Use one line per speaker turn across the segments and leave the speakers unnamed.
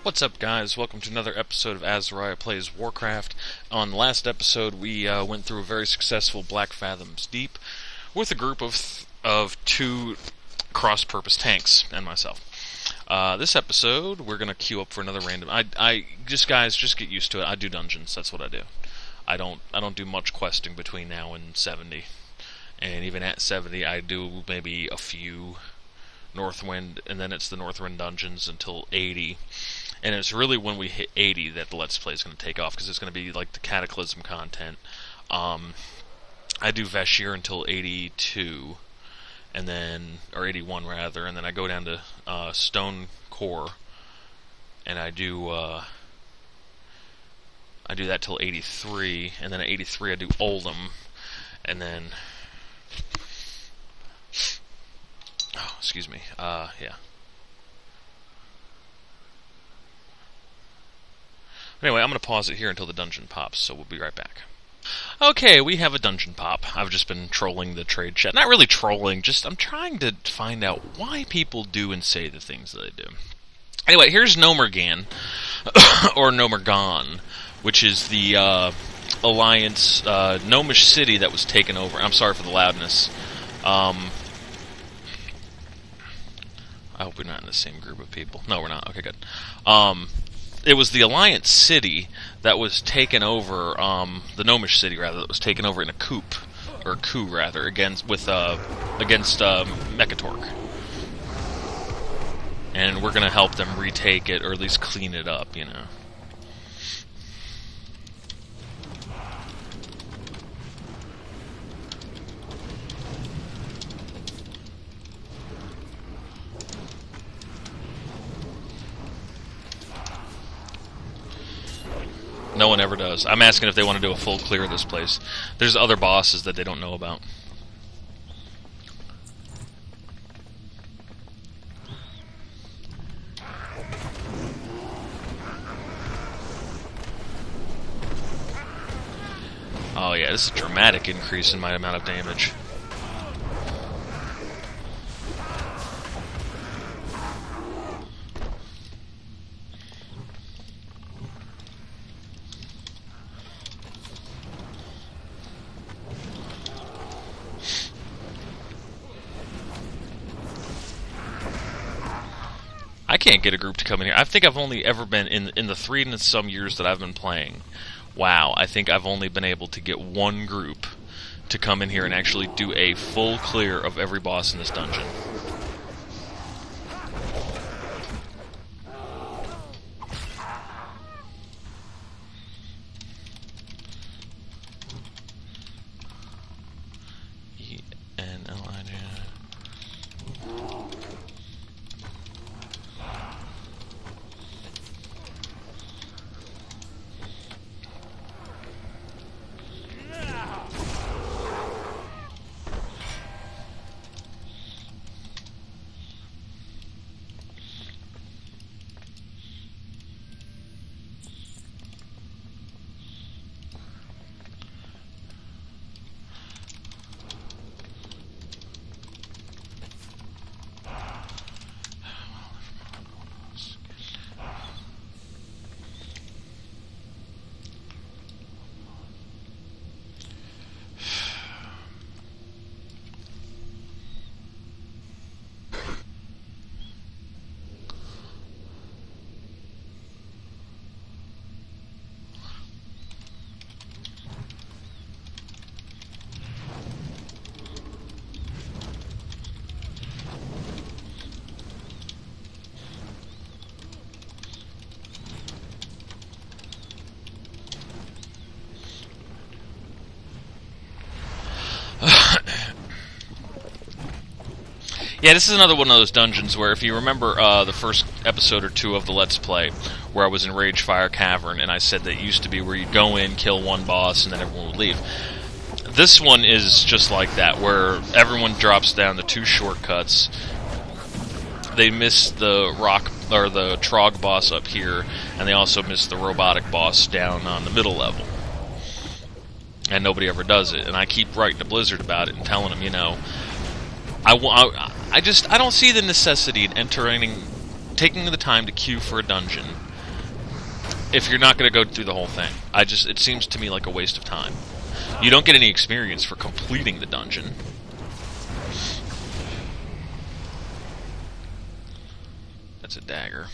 What's up, guys? Welcome to another episode of Azaraiah Plays Warcraft. On the last episode, we went through a very successful Black Fathoms Deep with a group of two cross-purpose tanks and myself. This episode, we're gonna queue up for another random. Guys, just get used to it. I do dungeons. That's what I do. I don't do much questing between now and 70, and even at 70, I do maybe a few Northwind, and then it's the Northwind dungeons until 80. And it's really when we hit 80 that the Let's Play is going to take off, because it's going to be like the Cataclysm content. I do Vashir until 82, and then, or 81 rather, and then I go down to Stone Core, and I do that till 83, and then at 83 I do Oldham, and then, oh, excuse me, yeah. Anyway, I'm going to pause it here until the dungeon pops, so we'll be right back. Okay, we have a dungeon pop. I've just been trolling the trade chat. Not really trolling, just I'm trying to find out why people do and say the things that they do. Anyway, here's Nomergan, or Nomergan, which is the Alliance Gnomish city that was taken over. I'm sorry for the loudness. I hope we're not in the same group of people. No, we're not. Okay, good. It was the Alliance city that was taken over, the Gnomish city rather, that was taken over in a coup rather, against Mekatork. And we're gonna help them retake it, or at least clean it up, you know. No one ever does. I'm asking if they want to do a full clear of this place. There's other bosses that they don't know about. Oh yeah, this is a dramatic increase in my amount of damage. I can't get a group to come in here. I think I've only ever been, in the 3 and some years that I've been playing, wow, I think I've only been able to get one group to come in here and actually do a full clear of every boss in this dungeon. Yeah, this is another one of those dungeons where, if you remember the first episode or two of the Let's Play, where I was in Ragefire Cavern, and I said that it used to be where you'd go in, kill one boss, and then everyone would leave. This one is just like that, where everyone drops down the 2 shortcuts. They miss the rock, or the Trog boss up here, and they also miss the robotic boss down on the middle level. And nobody ever does it, and I keep writing to Blizzard about it and telling them, you know, I don't see the necessity in taking the time to queue for a dungeon if you're not going to go through the whole thing. It seems to me like a waste of time. You don't get any experience for completing the dungeon. That's a dagger.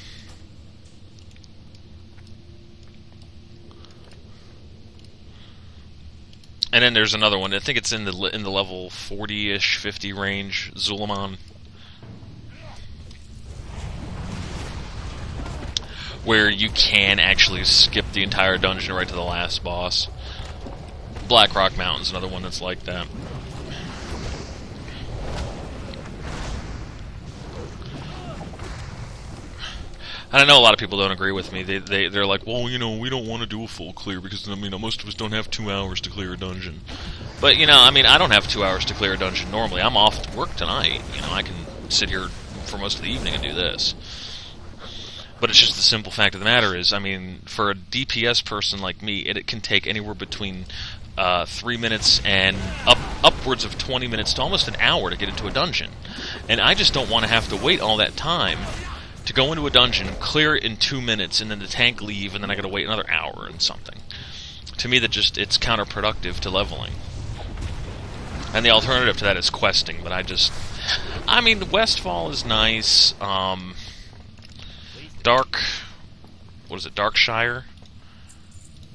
And then there's another one. I think it's in the level 40-ish, 50 range. Zulamon, where you can actually skip the entire dungeon right to the last boss. Black Rock Mountain's another one that's like that. And I know a lot of people don't agree with me. They're like, well, you know, we don't want to do a full clear because, I mean, most of us don't have 2 hours to clear a dungeon. But, you know, I mean, I don't have 2 hours to clear a dungeon normally. I'm off to work tonight. You know, I can sit here for most of the evening and do this. But it's just the simple fact of the matter is, I mean, for a DPS person like me, it can take anywhere between 3 minutes and upwards of 20 minutes to almost an hour to get into a dungeon. And I just don't want to have to wait all that time to go into a dungeon, clear it in 2 minutes, and then the tank leave, and then I gotta wait another hour and something. To me, it's counterproductive to leveling. And the alternative to that is questing, but I mean, Westfall is nice. Darkshire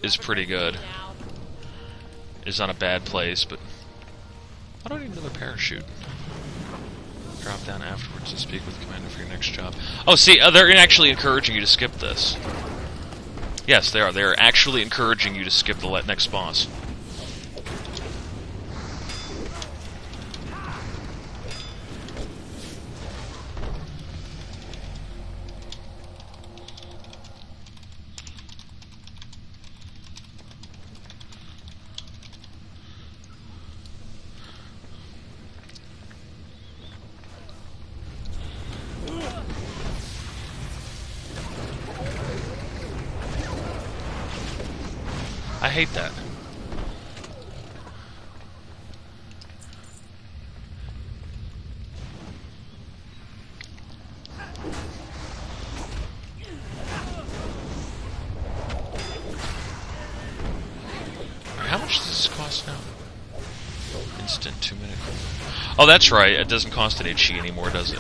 is pretty good. It's not a bad place, but I don't need another parachute. Drop down afterwards to speak with the commander for your next job. Oh, see, they're actually encouraging you to skip this. Yes, they are. They're actually encouraging you to skip the next boss. I hate that. How much does this cost now? Instant 2-minute cooldown. Oh, that's right. It doesn't cost an HE anymore, does it?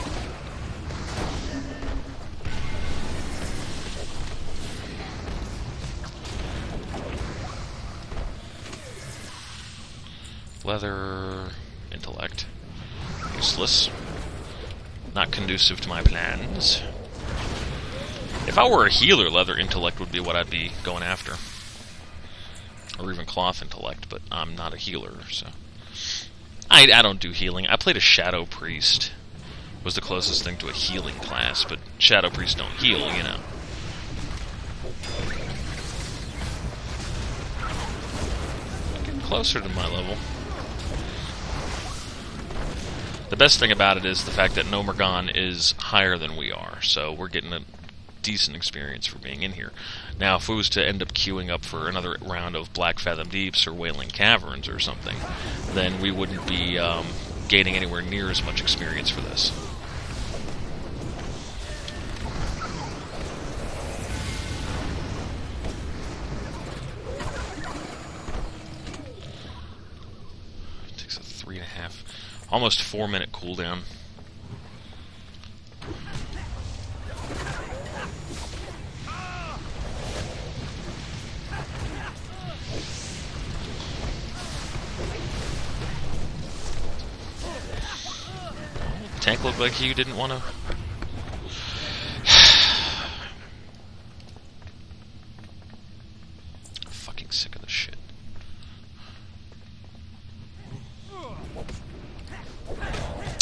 Leather, intellect, useless, not conducive to my plans. If I were a healer, leather intellect would be what I'd be going after, or even cloth intellect. But I'm not a healer, so I don't do healing. I played a shadow priest, was the closest thing to a healing class, but shadow priests don't heal, you know. Getting closer to my level. The best thing about it is the fact that Nomergon is higher than we are, so we're getting a decent experience for being in here. Now, if we was to end up queuing up for another round of Black Fathom Deeps or Wailing Caverns or something, then we wouldn't be gaining anywhere near as much experience for this. It takes a 3.5... almost 4-minute cooldown. Tank looked like you didn't want to. Fucking sick of this shit.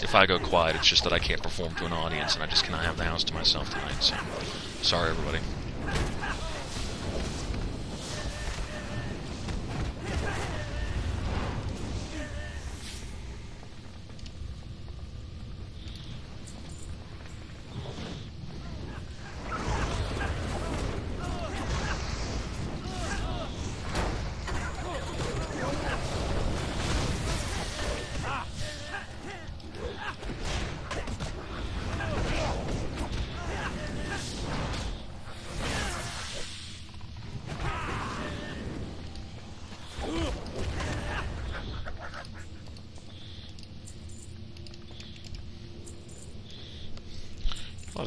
If I go quiet, it's just that I can't perform to an audience, and I just cannot have the house to myself tonight, so sorry, everybody.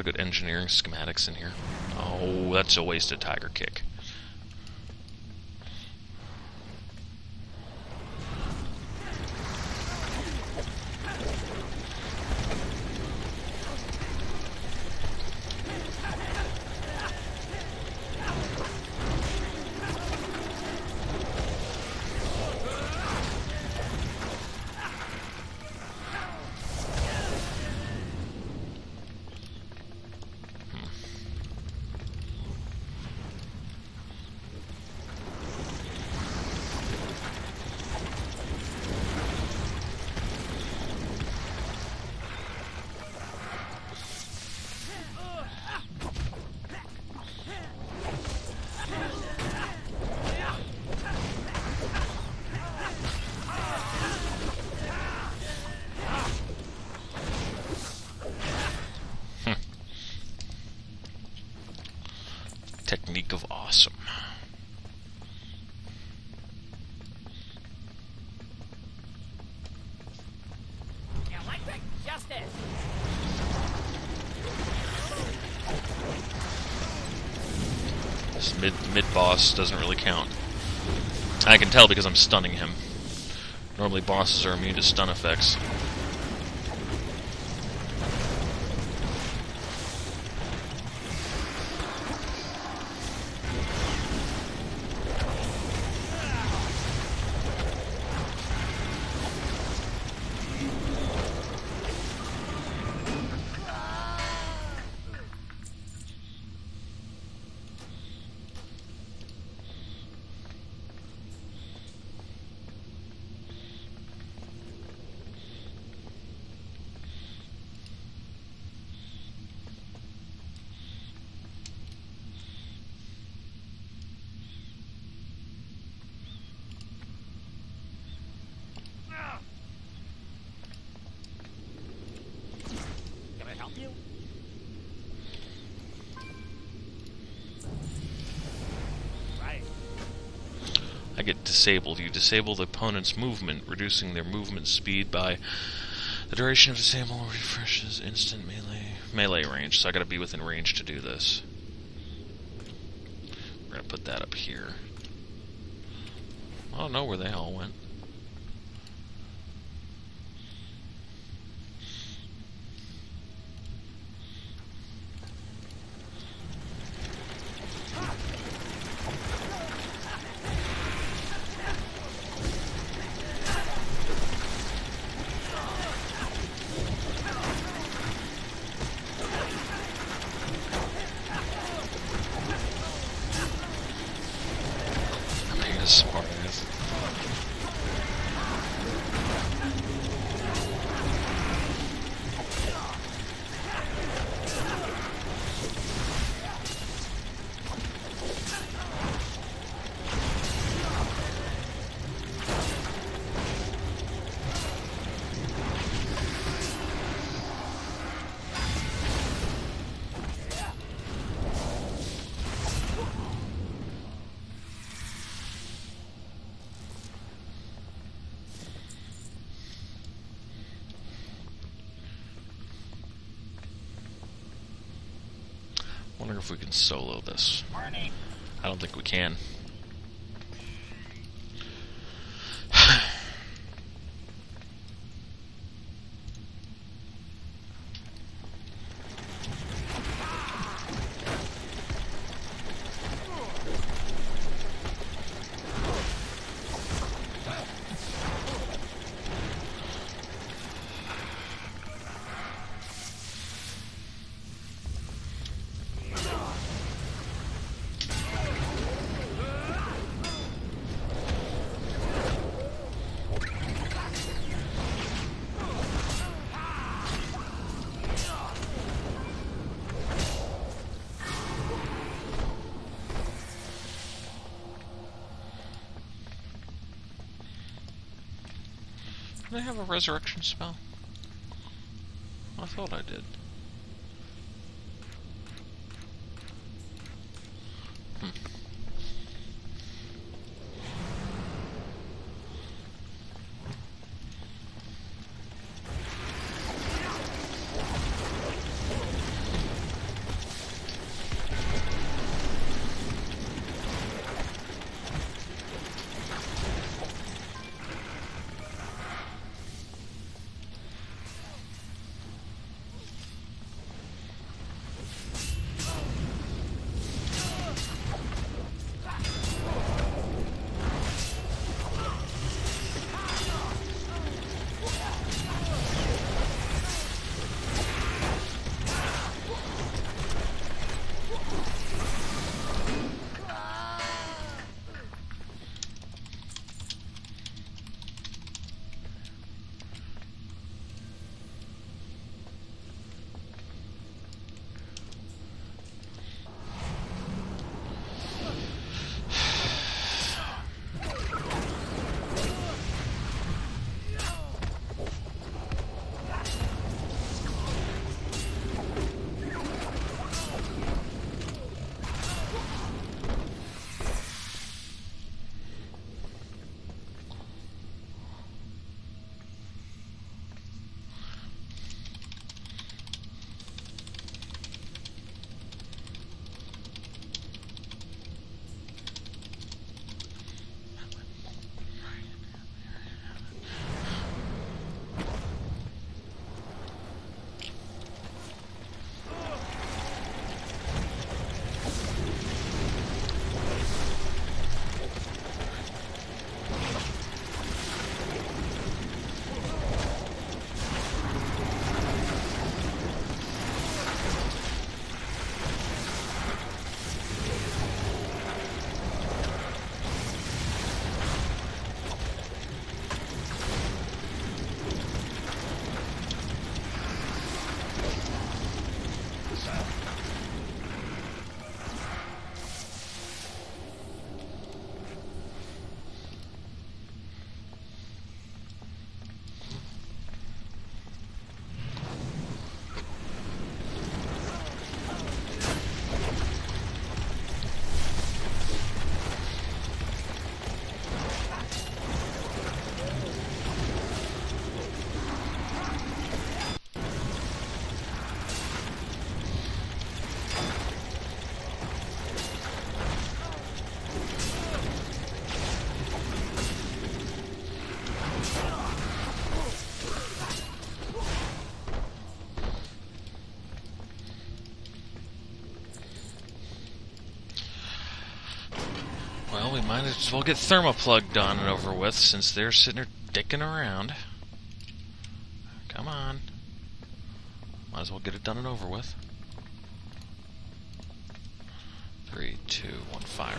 lot of good engineering schematics in here. Oh, that's a wasted tiger kick. Technique of awesome.
Electric justice.
This mid boss doesn't really count. I can tell because I'm stunning him. Normally bosses are immune to stun effects.
Can I help you? Right.
I get disabled. You disable the opponent's movement, reducing their movement speed by the duration of disable refreshes instant melee range. So I gotta be within range to do this. We're gonna put that up here. I don't know where they all went. Smart ass. Wonder if we can solo this. I don't think we can. Do I have a resurrection spell? I thought I did. Might as well get Thermoplug done and over with since they're sitting there dicking around. Come on. Might as well get it done and over with. 3, 2, 1, fire.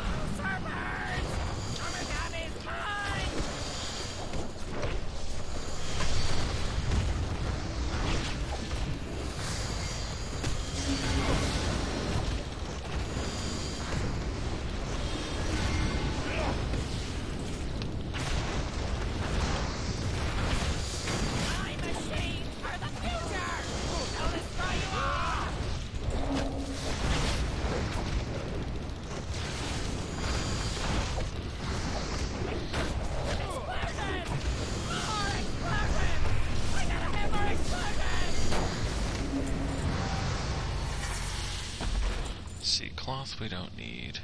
See, cloth we don't need.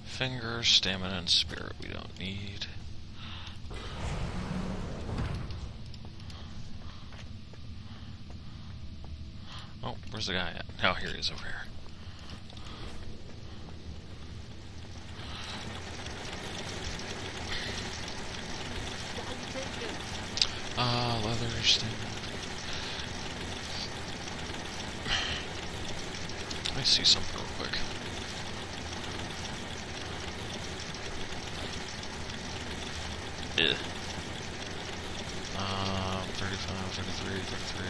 Fingers, stamina, and spirit we don't need. Oh, where's the guy at? Oh, here he is over here. Leather, stamina. Let me see something real quick. Ugh. 35, 33, 33.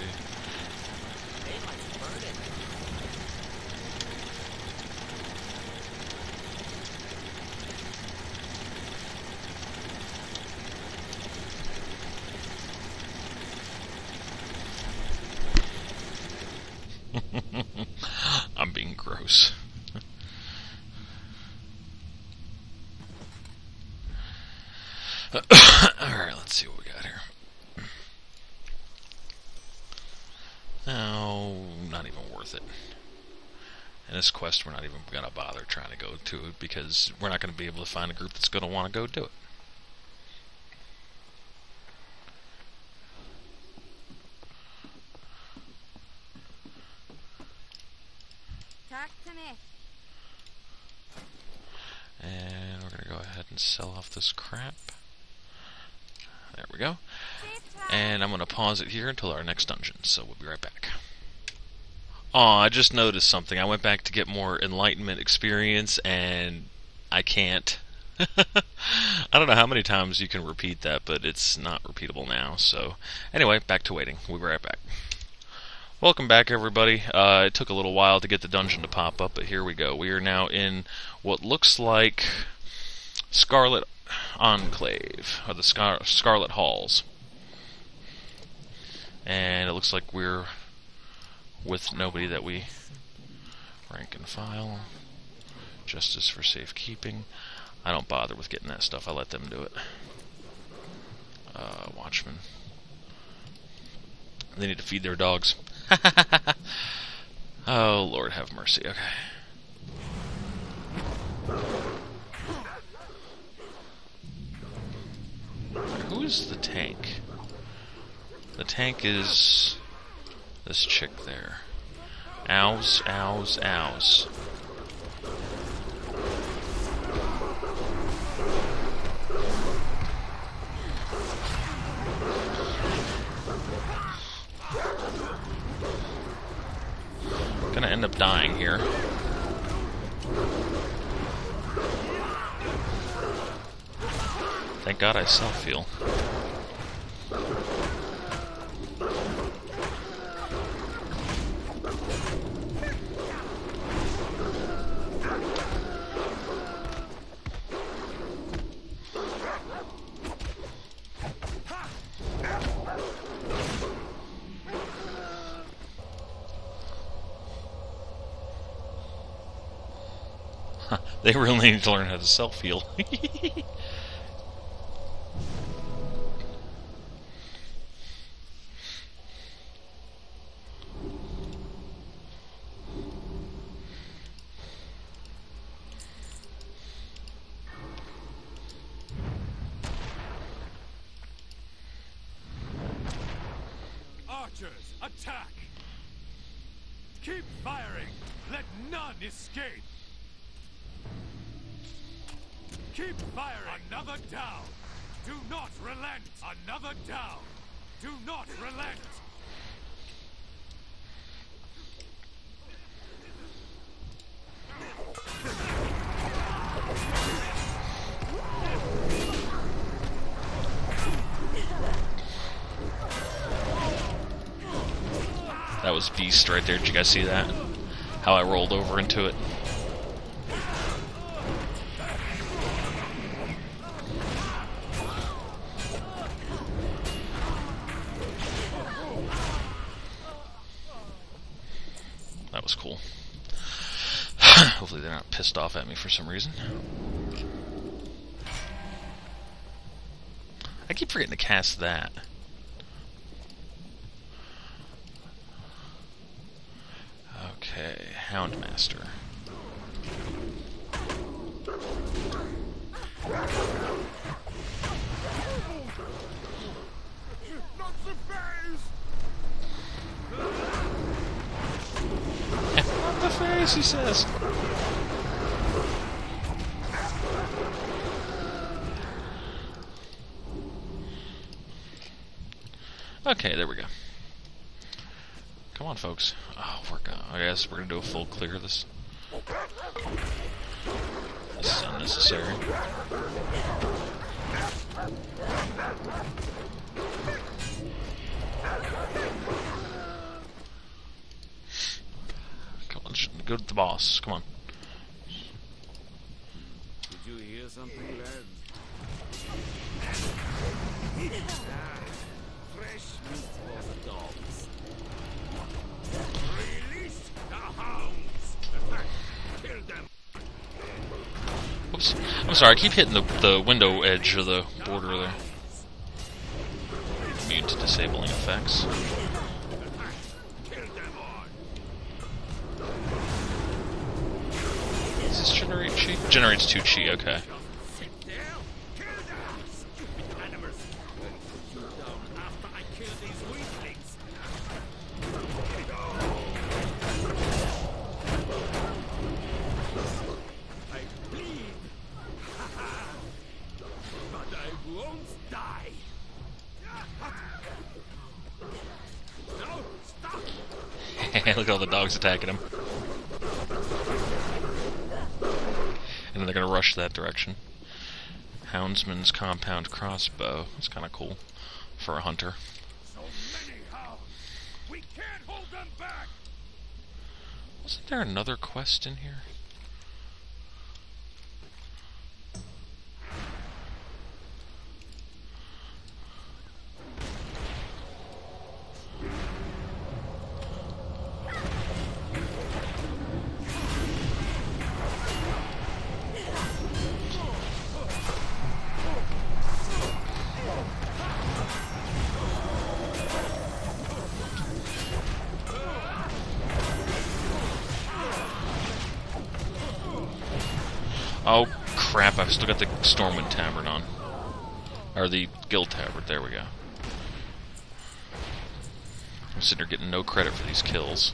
I'm being gross. Alright, let's see what we got here. No, not even worth it. In this quest, we're not even going to bother trying to go to it because we're not going to be able to find a group that's going to want to go do it.
Talk to me.
And we're going to go ahead and sell off this crap. There we go. And I'm going to pause it here until our next dungeon, so we'll be right back. Aw, I just noticed something. I went back to get more enlightenment experience, and I can't. I don't know how many times you can repeat that, but it's not repeatable now. So, anyway, back to waiting. We'll be right back. Welcome back, everybody. It took a little while to get the dungeon to pop up, but here we go. We are now in what looks like Scarlet Enclave, or the Scarlet Halls. And it looks like we're with nobody that we rank and file. Justice for safekeeping. I don't bother with getting that stuff. I let them do it. Watchmen. They need to feed their dogs. Oh, Lord have mercy. Okay. Who's the tank? The tank is this chick there. Ows, ows, ows. Gonna end up dying here. Thank God I self-heal. They really need to learn how to self-heal.
Archers, attack! Keep firing! Let none escape! Keep firing. Another down. Do not relent. Another down. Do not relent.
That was beast right there. Did you guys see that? How I rolled over into it. That was cool. Hopefully they're not pissed off at me for some reason. I keep forgetting to cast that. Okay, Houndmaster.
Not the face.
Not the face, he says. Okay, there we go. Come on, folks. Oh, I guess we're gonna do a full clear of this. This is unnecessary. Come on, go to the boss. Come on.
Did you hear something, lad? Fresh meat for the dogs. Release the hounds. Kill them.
Oops. I'm sorry, I keep hitting the window edge of the border there. Immune to disabling effects.
Kill them all.
Does this generate chi? Generates 2 chi, okay.
Sit there. Kill them. Stupid animals. I'll put you down after I kill these weaklings. I bleed. But I won't die. No, stop.
Look at all the dogs attacking him. And then they're gonna rush that direction. Houndsman's compound crossbow. That's kind of cool for a hunter.
So many hounds. We can't hold them back.
Wasn't there another quest in here? Oh crap, I've still got the Stormwind Tabard on. Or the Guild Tabard, there we go. I'm sitting here getting no credit for these kills.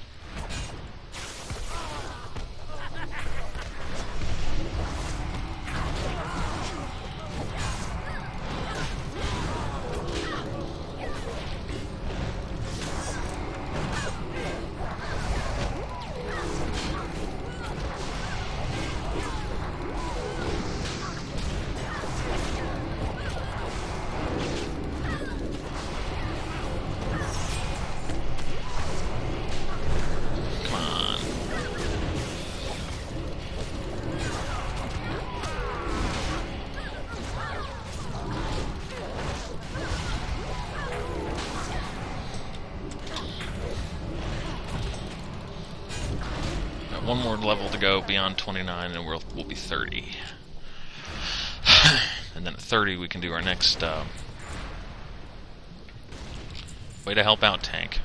One more level to go beyond 29 and we'll be 30. And then at 30 we can do our next way to help out tank.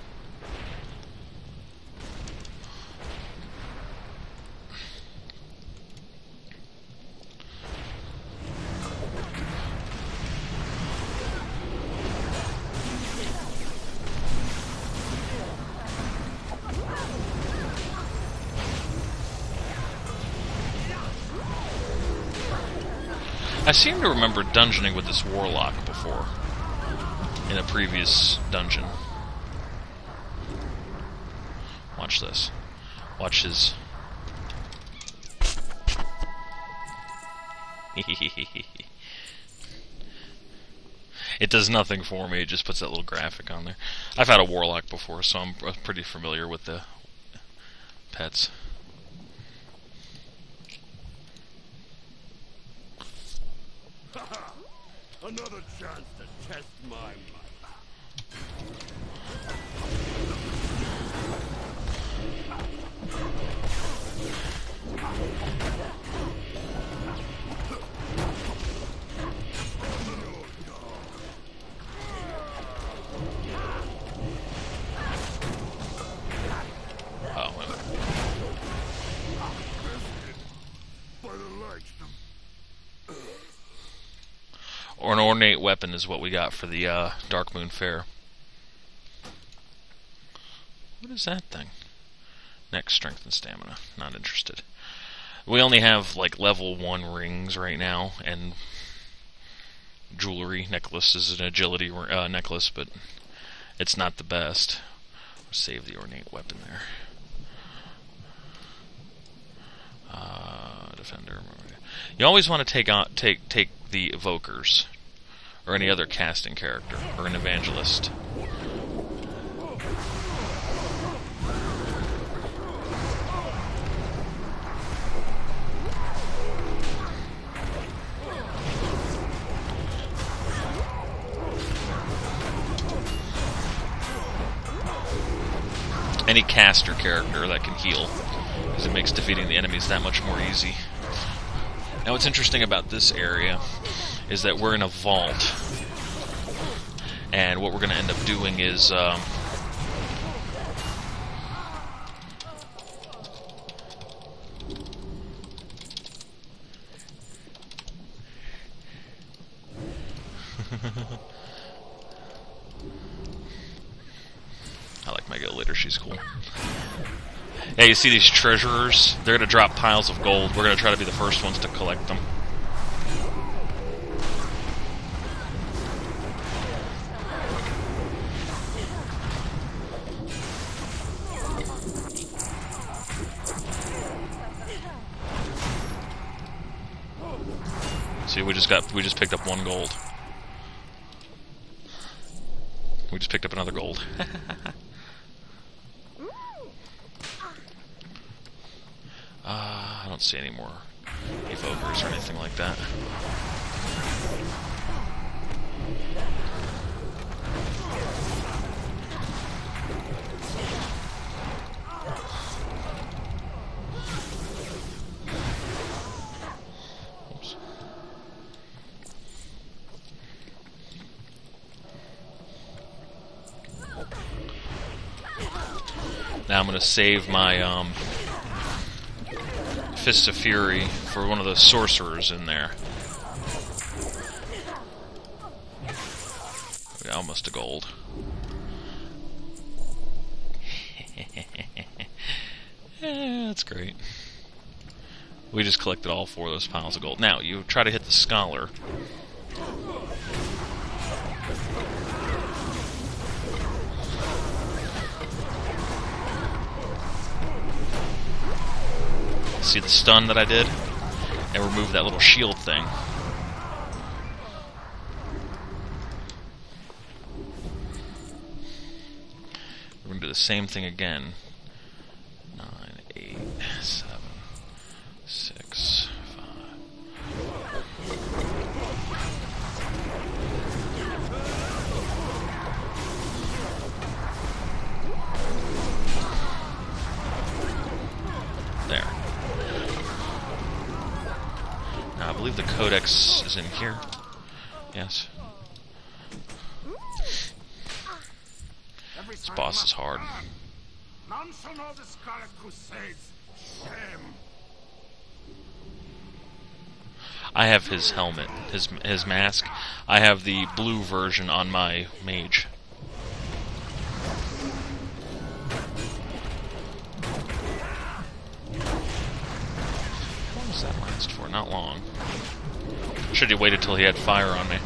I seem to remember dungeoning with this warlock before, in a previous dungeon. Watch this. Watch his... It does nothing for me, it just puts that little graphic on there. I've had a warlock before, so I'm pretty familiar with the pets.
Another chance to test my might.
Or an ornate weapon is what we got for the Dark Moon Fair. What is that thing? Next, strength and stamina. Not interested. We only have like level 1 rings right now, and jewelry. Necklace is an agility necklace, but it's not the best. Save the ornate weapon there. Defender. You always want to take the evokers, or any other casting character, or an evangelist. Any caster character that can heal, because it makes defeating the enemies that much more easy. Now what's interesting about this area is that we're in a vault, and what we're going to end up doing is I like my go later, she's cool. Yeah, you see these treasurers? They're going to drop piles of gold. We're going to try to be the first ones to collect them. See, we just picked up 1 gold. We just picked up another gold. I don't see any more evokers or anything like that. Oops. Now I'm going to save my Fists of Fury for one of the sorcerers in there. Almost a gold. That's great. We just collected all 4 of those piles of gold. Now, you try to hit the scholar. See the stun that I did? And remove that little shield thing. We're going to do the same thing again. 9, 8, 7, 6, 5. There. Now, I believe the codex is in here. Yes. This boss is hard.
None shall know the Scarlet Crusade's shame.
I have his helmet, his mask. I have the blue version on my mage. does that last for? Not long. Should have waited till he had fire on me.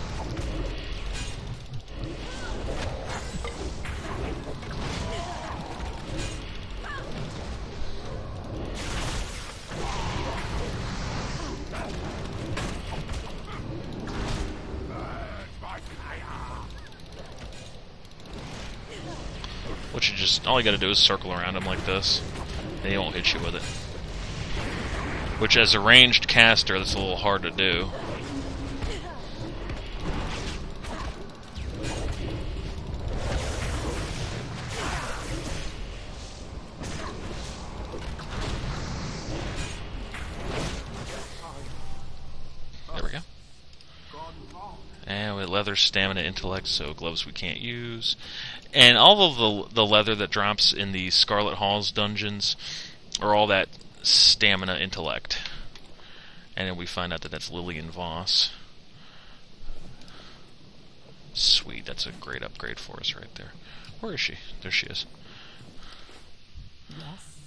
Which you just, all you gotta do is circle around him like this, and he won't hit you with it. Which, as a ranged caster, that's a little hard to do. There we go. And with leather, stamina, intellect, so gloves we can't use. And all of the leather that drops in the Scarlet Halls dungeons are all that stamina, intellect. And then we find out that that's Lillian Voss. Sweet, that's a great upgrade for us right there. Where is she? There she is.
Yes.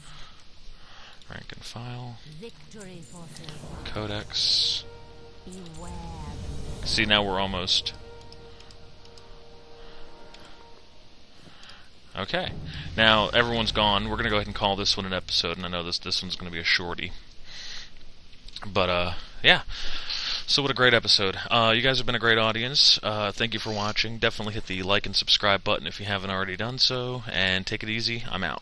Rank and file.
Victory forces.
Codex.
Beware.
See, now we're almost... Okay. Now, everyone's gone. We're going to go ahead and call this one an episode, and I know this one's going to be a shorty. But, yeah. So what a great episode. You guys have been a great audience. Thank you for watching. Definitely hit the like and subscribe button if you haven't already done so, and take it easy. I'm out.